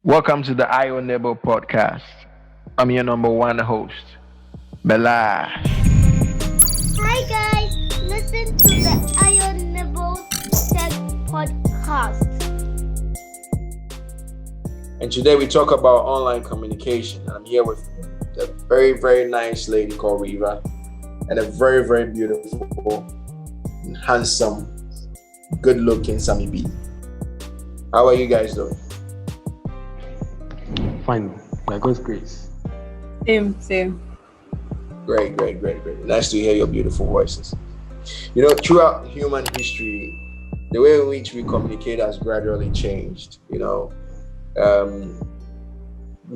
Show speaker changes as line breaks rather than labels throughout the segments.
Welcome to the IO Nebo podcast. I'm your number one host, Bella.
Hi guys, listen to the Iron Nibble Tech podcast.
And today we talk about online communication. I'm here with a very, very nice lady called Riva and a very, very beautiful, handsome, good-looking Sammy B. How are you guys doing?
Fine, by God's grace.
Same.
Great. Nice to hear your beautiful voices. You know, throughout human history, the way in which we communicate has gradually changed. We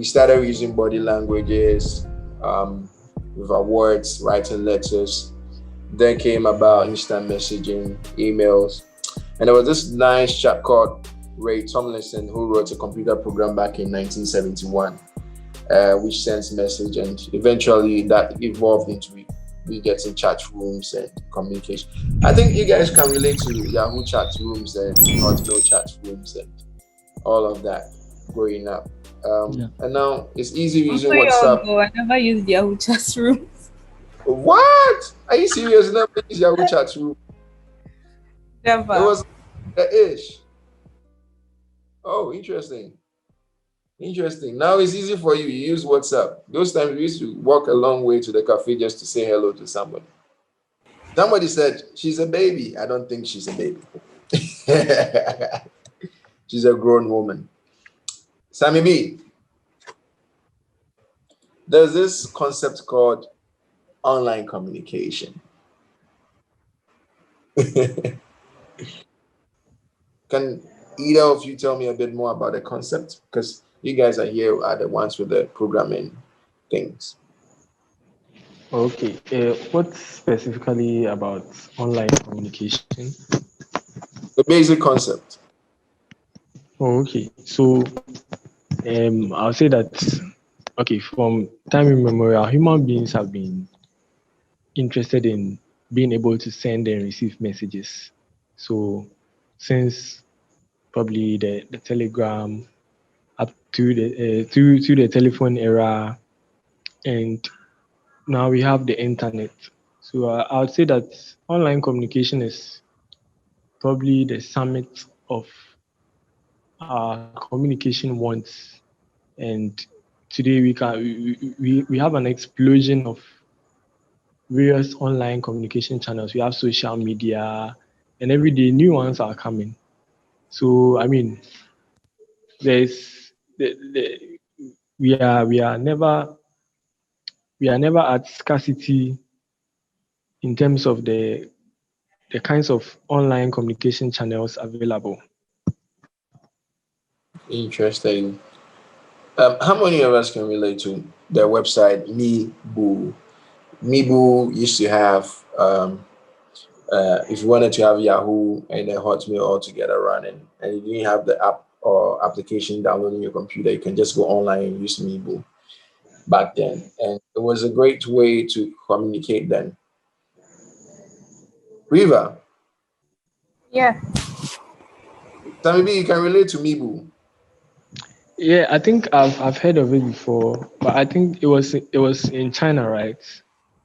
started using body languages, with our words, writing letters. Then came about instant messaging, emails. And there was this nice chap called Ray Tomlinson who wrote a computer program back in 1971, which sends message, and eventually that evolved into we getting chat rooms and communication. I think you guys can relate to Yahoo chat rooms and Hotmail chat rooms and all of that growing up. And now it's easy using WhatsApp.
I never used Yahoo chat rooms.
What? Are you serious? You never used Yahoo chat room?
Never.
It was the ish. Oh, interesting. Now it's easy for you. You use WhatsApp. Those times we used to walk a long way to the cafe just to say hello to somebody. Somebody said she's a baby. I don't think she's a baby. She's a grown woman. Sammy B, there's this concept called online communication. Can either of you tell me a bit more about the concept? Because you guys are here are the ones with the programming things.
Okay, what specifically about online communication?
The basic concept.
Oh, okay. So, I'll say that, okay, from time immemorial, human beings have been interested in being able to send and receive messages. So, since probably the telegram up to the telephone era, and now we have the internet. So I would say that online communication is probably the summit of our communication wants. And today we have an explosion of various online communication channels. We have social media, and every day new ones are coming. So I mean, there's we are never at scarcity in terms of the kinds of online communication channels available.
Interesting. How many of us can relate to the website Meeboo? Meeboo used to have, if you wanted to have Yahoo and then Hotmail all together running, and you didn't have the app or application downloading your computer, you can just go online and use Meeboo back then. And it was a great way to communicate then. Riva,
Yeah.
so maybe you can relate to Meeboo.
Yeah, I think I've heard of it before, but I think it was in China, right?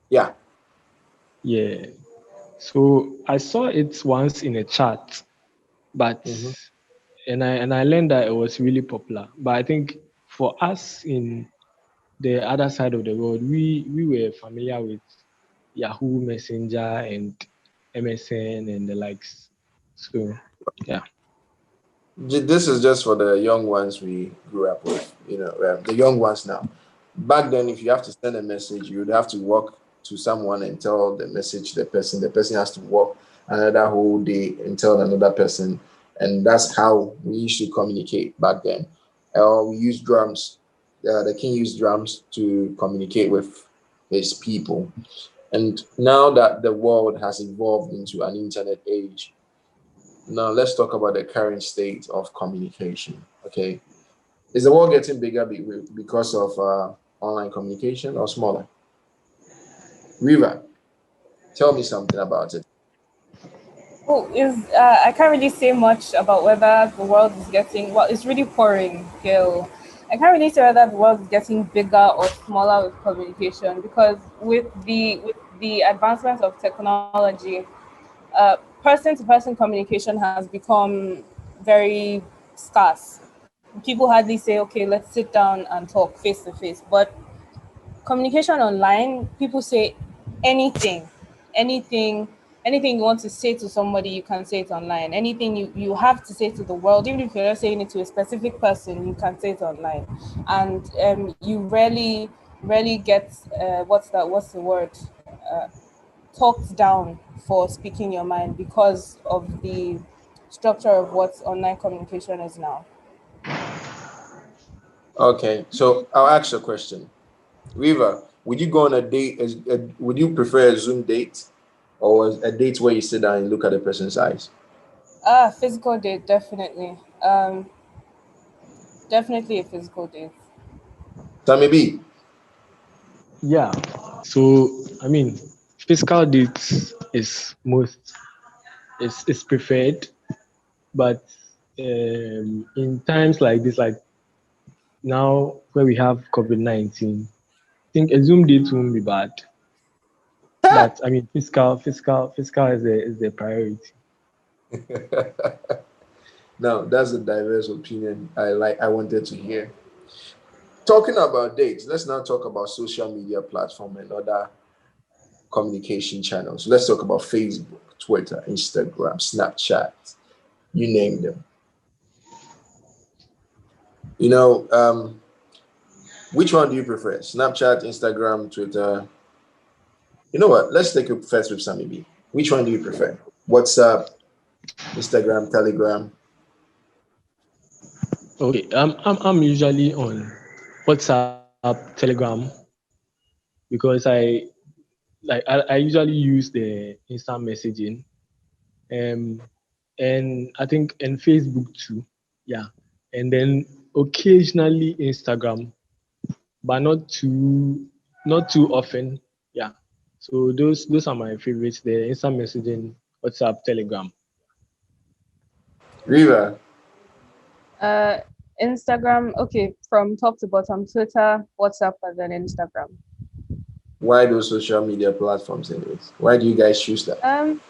Yeah.
Yeah. So I saw it once in a chat, but and I learned that it was really popular. But I think for us in the other side of the world, we were familiar with Yahoo Messenger and MSN and the likes. So yeah.
This is just for the young ones we grew up with, the young ones now. Back then, if you have to send a message, you would have to walk to someone and tell the message to the person. The person has to walk another whole day and tell another person. And that's how we used to communicate back then. We used drums. The king used drums to communicate with his people. And now that the world has evolved into an internet age, now let's talk about the current state of communication. Okay, is the world getting bigger because of online communication or smaller? Riva, tell me something about it.
Oh, I can't really say much about whether the world is getting, well, it's really pouring, Gil. I can't really say whether the world is getting bigger or smaller with communication, because with the advancements of technology, person to person communication has become very scarce. People hardly say, okay, let's sit down and talk face to face. But communication online, people say anything, anything, anything you want to say to somebody, you can say it online. Anything you have to say to the world, even if you're not saying it to a specific person, you can say it online. And you rarely get what's the word? Uh, Talked down for speaking your mind because of the structure of what online communication is now.
Okay, so I'll ask you a question. Riva, would you go on a date? Would you prefer a Zoom date or a date where you sit down and look at the person's eyes?
Physical date, definitely. Definitely a physical date.
So maybe.
Yeah. So I mean, physical dates is preferred, but in times like this, like now where we have COVID-19, I think a Zoom date won't be bad. But I mean, physical is the priority.
Now, that's a diverse opinion I wanted to hear. Talking about dates, let's now talk about social media platform and other communication channels. Let's talk about Facebook, Twitter, Instagram, Snapchat, you name them. You know, which one do you prefer? Snapchat, Instagram, Twitter? You know what? Let's take it first with Sammy B. Which one do you prefer? WhatsApp, Instagram, Telegram?
Okay. I'm usually on WhatsApp, Telegram, because I usually use the instant messaging, um, and I think and Facebook too. Yeah, and then occasionally Instagram, but not too often. Yeah. So those are my favorites: the instant messaging, WhatsApp, Telegram.
Riva,
Uh, Instagram, okay, from top to bottom, Twitter, WhatsApp, and then Instagram.
why those social media platforms anyways? Why do you guys choose that?
Um,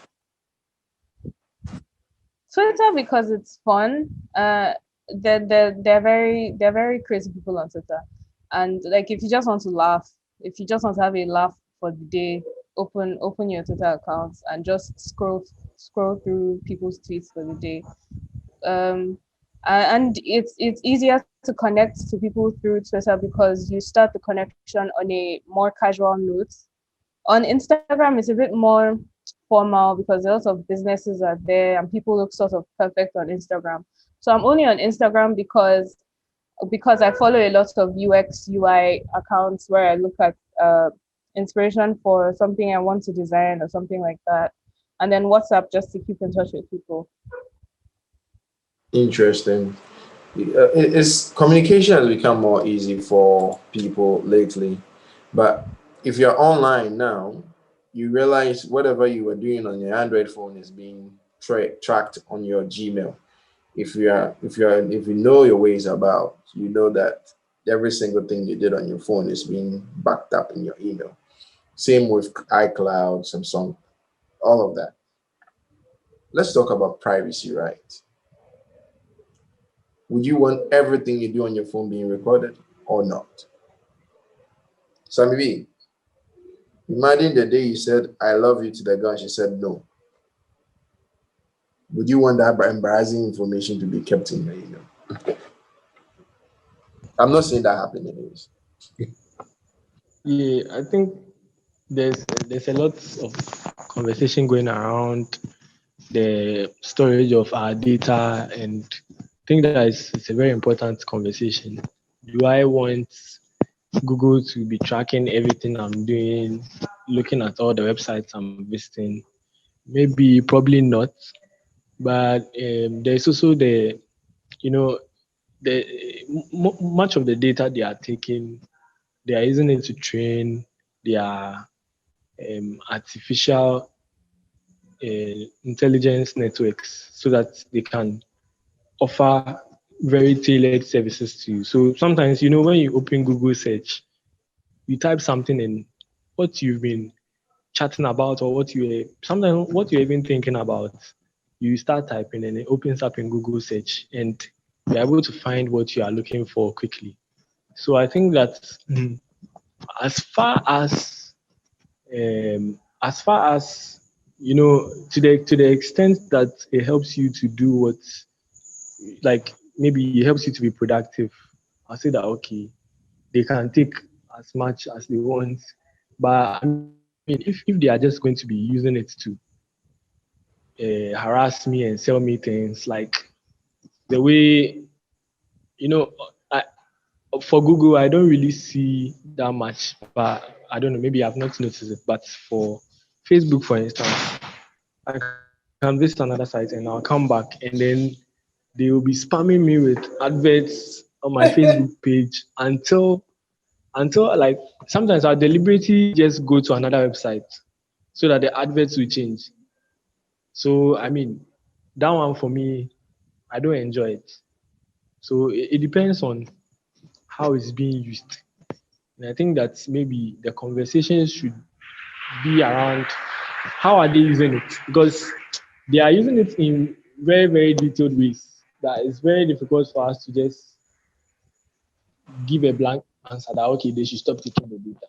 Twitter because it's fun. They're very crazy people on Twitter, and like if you just want to laugh, if you just want to have a laugh for the day, open your Twitter accounts and just scroll through people's tweets for the day. Um, and it's easier to connect to people through Twitter because you start the connection on a more casual note. On Instagram, it's a bit more formal because a lot of businesses are there and people look sort of perfect on Instagram. So I'm only on Instagram because I follow a lot of UX UI accounts where I look at inspiration for something I want to design or something like that. And then WhatsApp just to keep in touch with people.
Interesting. It's communication has become more easy for people lately, but if you're online now, you realize whatever you were doing on your Android phone is being tracked on your Gmail. If you know your ways about, you know that every single thing you did on your phone is being backed up in your email. Same with iCloud, Samsung, all of that. Let's talk about privacy, right? Would you want everything you do on your phone being recorded or not? Sammy B, imagine the day you said, I love you to the girl, and she said no. Would you want that embarrassing information to be kept in your email? I'm not saying that happened anyways.
Yeah, I think there's a lot of conversation going around the storage of our data, and I think that it's a very important conversation. Do I want Google to be tracking everything I'm doing, looking at all the websites I'm visiting? Maybe, probably not. But there's also you know, the much of the data they are taking, they are using it to train their artificial intelligence networks so that they can offer very tailored services to you. So sometimes, when you open Google search, you type something in what you've been chatting about or sometimes what you're even thinking about, you start typing and it opens up in Google search and you're able to find what you are looking for quickly. So I think that as far as to the extent that it helps you to do what, like, maybe it helps you to be productive, I'll say that okay, they can take as much as they want. But I mean, if they are just going to be using it to harass me and sell me things, like the way, you know, I, for Google, I don't really see that much. But I don't know, maybe I've not noticed it. But for Facebook, for instance, I can visit another site and I'll come back and then they will be spamming me with adverts on my Facebook page until like sometimes I'll deliberately just go to another website so that the adverts will change. So I mean, that one for me, I don't enjoy it. So it depends on how it's being used. And I think that maybe the conversation should be around how are they using it, because they are using it in very, very detailed ways that it's very difficult for us to just give a blank answer that okay, they should stop taking the data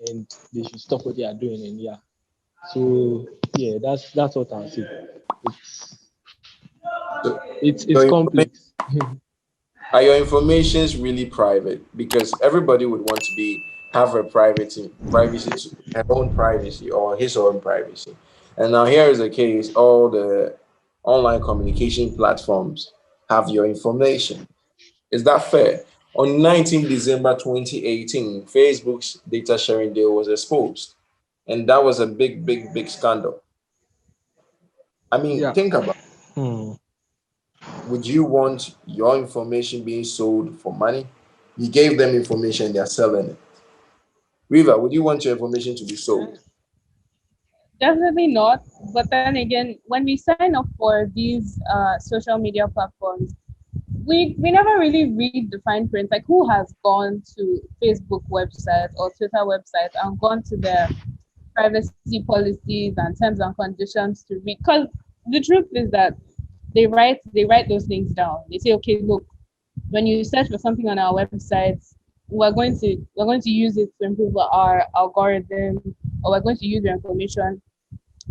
and they should stop what they are doing. And yeah, so yeah, that's what I'll say. It's
So
it's
your information,
complex.
are your informations really private? Because everybody would want to have her privacy, her own privacy or his own privacy. And now here is the case: all the online communication platforms have your information. Is that fair? On 19 December 2018, Facebook's data sharing deal was exposed, and that was a big, big, big scandal. I mean,
Yeah.
think about,
Hmm.
would you want your information being sold for money? You gave them information, they're selling it. Riva, would you want your information to be sold?
Definitely not. But then again, when we sign up for these social media platforms, we never really read the fine print. Like, who has gone to Facebook website or Twitter website and gone to their privacy policies and terms and conditions to read? Because the truth is that they write those things down. They say, okay, look, when you search for something on our websites, we're going to use it to improve our algorithm, or we're going to use your information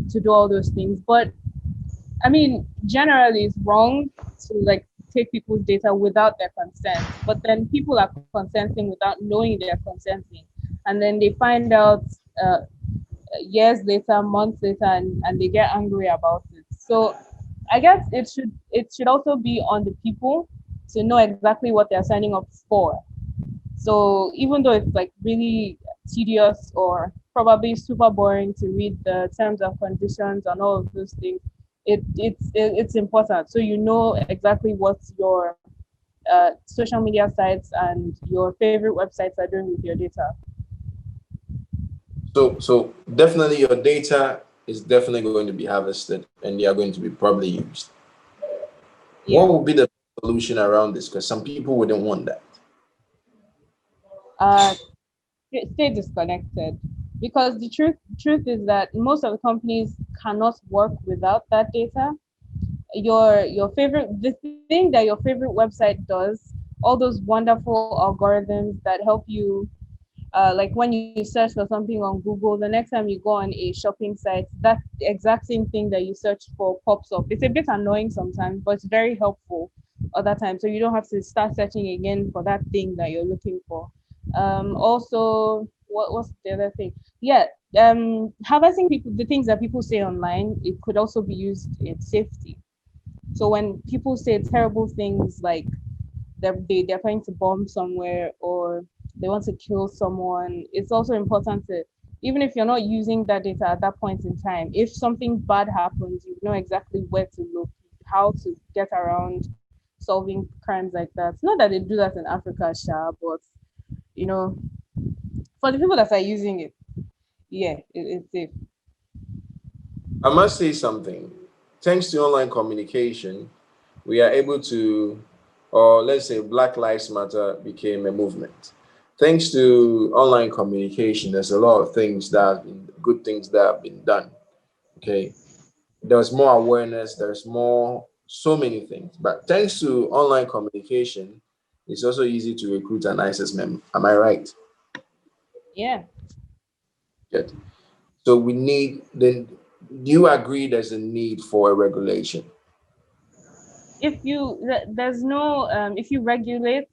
to do all those things. But I mean, generally, it's wrong to like take people's data without their consent. But then people are consenting without knowing they're consenting, and then they find out uh, years later, months later, and they get angry about it. So I guess it should also be on the people to know exactly what they're signing up for. So even though it's like really tedious or probably super boring to read the terms and conditions and all of those things, it's important. So you know exactly what your social media sites and your favorite websites are doing with your data.
So definitely your data is definitely going to be harvested and they are going to be probably used.
Yeah.
What would be the solution around this? Because some people wouldn't want that.
Uh, stay disconnected, because the truth is that most of the companies cannot work without that data. Your favorite the thing that your favorite website does, all those wonderful algorithms that help you, like when you search for something on Google, the next time you go on a shopping site, that exact same thing that you searched for pops up. It's a bit annoying sometimes, but it's very helpful other times. So you don't have to start searching again for that thing that you're looking for. Also, what's the other thing? Yeah, harvesting people, the things that people say online, it could also be used in safety. So when people say terrible things like they're trying to bomb somewhere, or they want to kill someone, it's also important to, even if you're not using that data at that point in time, if something bad happens, you know exactly where to look, how to get around solving crimes like that. Not that they do that in Africa, sure, but you know, for the people that are using it, yeah, it's safe.
I must say something. Thanks to online communication, we are able to, or let's say Black Lives Matter became a movement. Thanks to online communication, there's a lot of things that have been good things that have been done. Okay. There's more awareness, there's more, so many things. But thanks to online communication, it's also easy to recruit an ISIS member. Am I right?
Yeah.
Good. So we need then, do you agree there's a need for a regulation?
If you there's no if you regulate,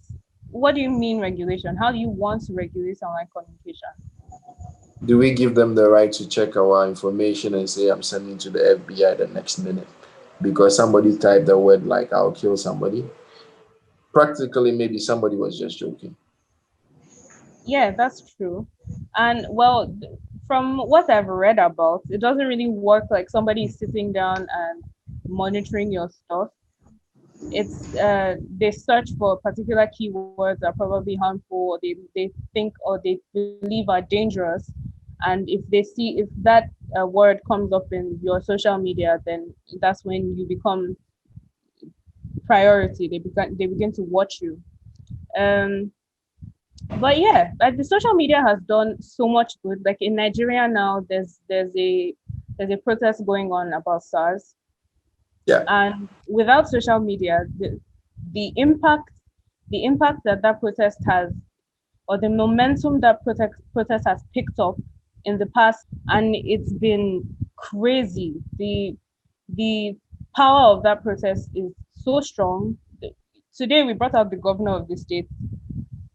what do you mean regulation? How do you want to regulate online communication?
Do we give them the right to check our information and say I'm sending to the FBI the next minute because somebody typed the word like I'll kill somebody? Practically, maybe somebody was just joking.
Yeah, that's true. And well, from what I've read about, it doesn't really work like somebody is sitting down and monitoring your stuff. It's they search for particular keywords that are probably harmful, or they think or they believe are dangerous. And if they see if that word comes up in your social media, then that's when you become priority. They begin to watch you. Um, but yeah, like the social media has done so much good. Like in Nigeria now, there's a protest going on about SARS,
Yeah.
and without social media, the impact the impact that that protest has, or the momentum that protest has picked up in the past, and it's been crazy. The power of that protest is so strong. Today we brought out the governor of the state.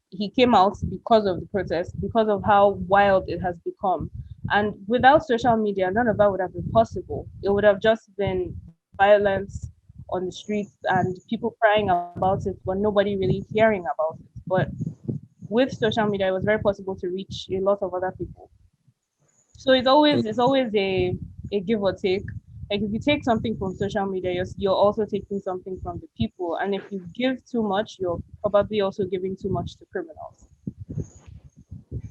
He came out because of the protest, because of how wild it has become. And without social media, none of that would have been possible. It would have just been violence on the streets and people crying about it, but nobody really hearing about it. But with social media, it was very possible to reach a lot of other people. So it's always a give or take. Like if you take something from social media, you're also taking something from the people. And if you give too much, you're probably also giving too much to criminals.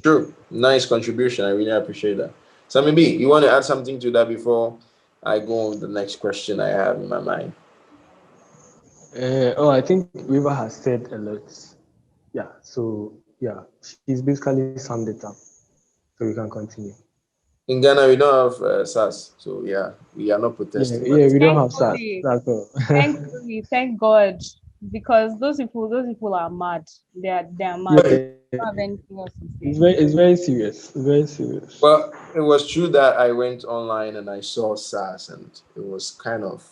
True. Nice contribution. I really appreciate that. Sammy B, you want to add something to that before I go on with the next question I have in my mind?
I think River has said a lot. Yeah, so yeah, she's basically summed it up. So we can continue.
In Ghana, we don't have SAS, so yeah, we are not
Yeah,
protesting.
yeah,
But
we don't have SARS.
Thankfully,
That's all.
thankfully, thank God, because those people are mad. They are mad.
Yeah,
They don't have anything else to say.
it's very serious. It's very serious.
well, it was true that I went online and I saw SAS, and it was kind of,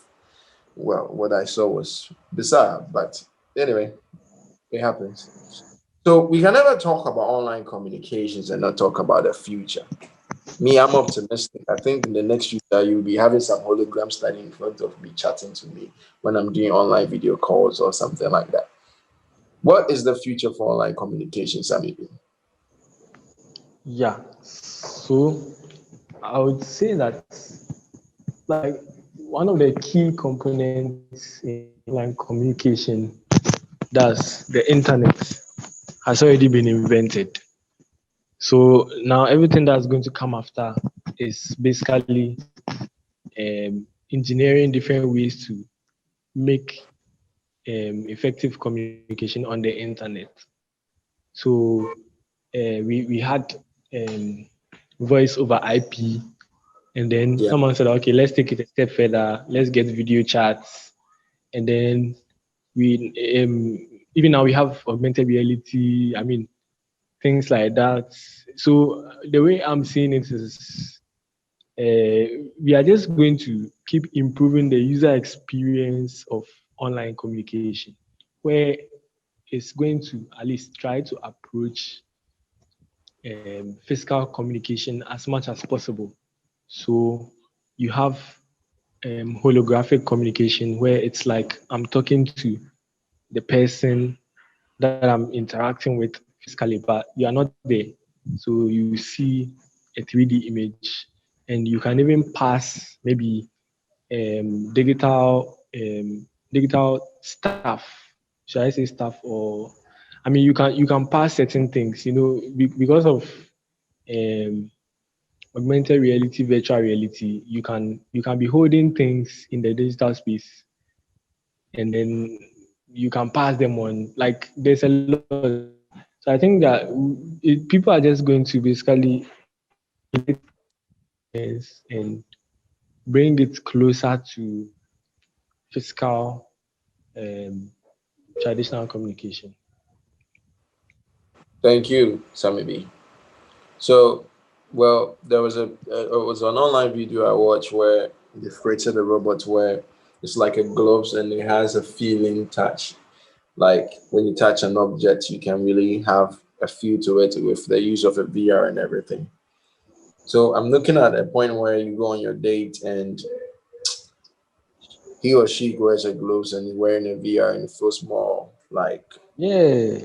well, what I saw was bizarre. But anyway, it happens. So we can never talk about online communications and not talk about the future. Me, I'm optimistic. I think in the next future, you'll be having some hologram standing in front of me chatting to me when I'm doing online video calls or something like that. What is the future for online communication, Sammy?
Yeah. So I would say that like one of the key components in online communication, that's the internet, has already been invented. So now everything that's going to come after is basically engineering different ways to make effective communication on the internet. So we had um, voice over IP, and then
Yeah.
someone said, okay, let's take it a step further. Let's get video chats, and then we even now we have augmented reality. I mean, things like that. So the way I'm seeing it is we are just going to keep improving the user experience of online communication, where it's going to at least try to approach physical communication as much as possible. So you have holographic communication where it's like I'm talking to the person that I'm interacting with physically, but you are not there. So you see a 3D image, and you can even pass maybe digital stuff. Should I say stuff, or I mean you can pass certain things, because of um, augmented reality, virtual reality, you can be holding things in the digital space, and then you can pass them on. Like there's a lot. So I think that people are just going to basically and bring it closer to physical, um, traditional communication.
Thank you, Sammy B. So, well, there was it was an online video I watched where they created a robot where it's like a gloves and it has a feeling touch. Like when you touch an object, you can really have a feel to it with the use of a VR and everything. So I'm looking at a point where you go on your date and he or she wears a gloves and is wearing a VR and it feels more like
Yeah,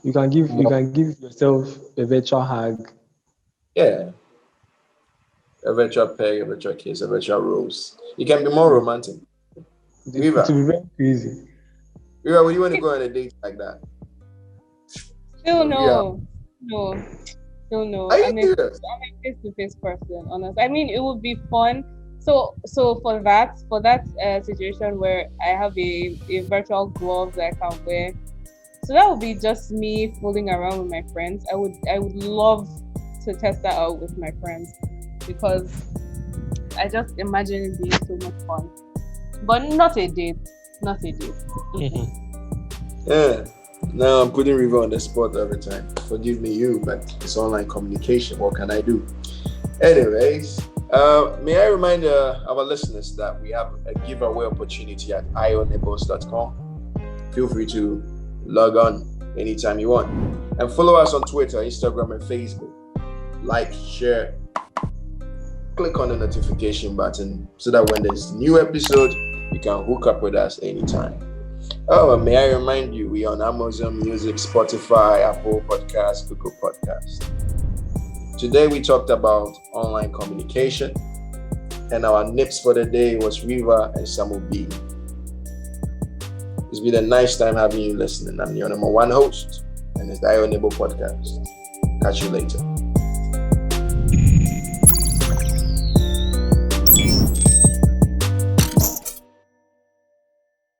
you
more,
can give yourself a virtual hug.
yeah, a virtual peg, a virtual kiss, a virtual rose. It can be more romantic.
It
Riva,
will be very crazy.
Riva, would you want to go on a date like that?
Still
For real?
no, no, still no.
Are you serious?
I'm a face-to-face person, honest. I mean, it would be fun. So for that situation where I have a virtual glove that I can wear, so that would be just me fooling around with my friends. I would love to test that out with my friends because I just imagine it being so much fun. But not a date. Not a date.
Yeah. Now I'm putting Riva on the spot every time. Forgive me, you, but it's online communication. What can I do? Anyways, may I remind our listeners that we have a giveaway opportunity at ionibs.com. Feel free to log on anytime you want. And follow us on Twitter, Instagram, and Facebook. Like, share, click on the notification button so that when there's a new episode, you can hook up with us anytime. Oh, and may I remind you, we are on Amazon Music, Spotify, Apple Podcasts, Google Podcasts. Today we talked about online communication, and our nips for the day was Riva and Samu B. It's been a nice time having you listening. I'm your number one host, and it's the Ionable Podcast. Catch you later.